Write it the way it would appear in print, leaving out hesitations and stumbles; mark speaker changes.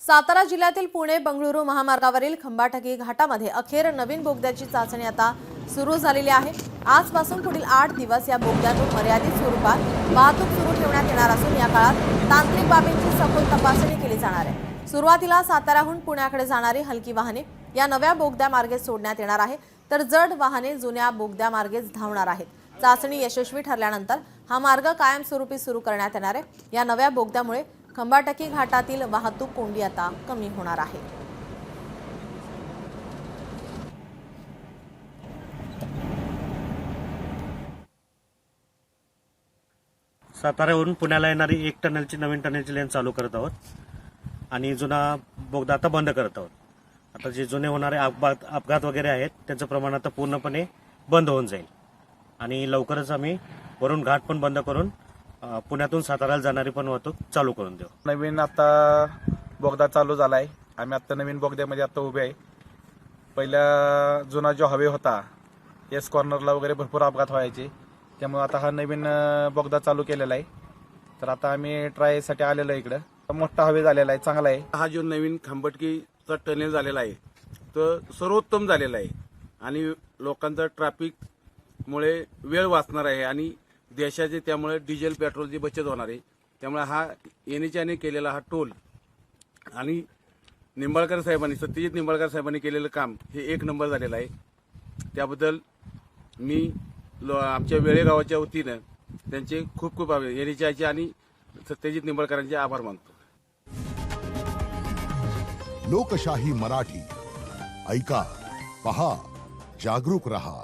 Speaker 1: सातारा जिल्ह्यातील पुणे बंगळुरू महामार्गावरील खंबाटकी घाटामध्ये अखेर नवीन बोगद्याची चाचणी आता सुरू झालेली आहे। आजपासून पुढील 8 दिवस या बोगद्यातून मर्यादित स्वरूपात वाहतूक सुरू ठेवण्यात येणार असून या काळात तांत्रिक बाबींची सखोल तपासणी केली जाणार आहे। सुरुवातीला साताराहून पुण्याकडे जाणारी हलकी वाहने या नव्या बोगद्यामार्गे सोडण्यात येणार आहे, तर जड वाहने जुन्या बोगद्यामार्गेच धावणार आहेत। चाचणी यशस्वी ठरल्यानंतर हा मार्ग कायमस्वरूपी सुरू करण्यात येणार आहे। या नव्या बोगद्यामुळे खंबाटकी घाटातील वाहतूक कोंडी आता कमी होणार आहे।
Speaker 2: साताऱ्यावरून पुण्याला येणारी 1 टनेलची नवीन टनेलची लेन चालू करत आहोत आणि जुना बोगदा आता बंद करत आहोत। आता जे जुने होणारे अपघात वगैरे आहेत त्यांचं प्रमाण आता पूर्णपणे बंद होऊन जाईल आणि लवकरच आम्ही वरून घाट पण बंद करून पुण्यातून साताऱ्याला जाणारी पण वाहतूक चालू करून देऊ।
Speaker 3: नवीन आता बोगदा चालू झालाय। आम्ही आता नवीन बोगद्यामध्ये आता उभे आहे। पहिला जुना जो हवे होता एस कॉर्नरला वगैरे भरपूर अपघात व्हायचे, त्यामुळे आता हा नवीन बोगदा चालू केलेला आहे। तर आता आम्ही ट्रायसाठी आलेलो आहे इकडं। मोठा हवे झालेला आहे, चांगला आहे।
Speaker 4: हा जो नवीन खंबाटकीचा टनेल झालेला आहे तो सर्वोत्तम झालेला आहे आणि लोकांचा ट्रॅफिकमुळे वेळ वाचणार आहे आणि देशाचे त्यामुळे डिझेल पेट्रोलची बचत होणार आहे। त्यामुळे हा एनएचआयने केलेला हा टोल आणि निंबाळकर साहेबांनी सत्यजित निंबाळकर साहेबांनी केलेलं काम हे 1 नंबर झालेलं आहे। त्याबद्दल मी आमच्या वेळेगावाच्या वतीनं त्यांचे खूप खूप एनएचआयचे आणि सत्यजित निंबाळकरांचे आभार मानतो।
Speaker 5: लोकशाही मराठी ऐका, पहा, जागरूक रहा।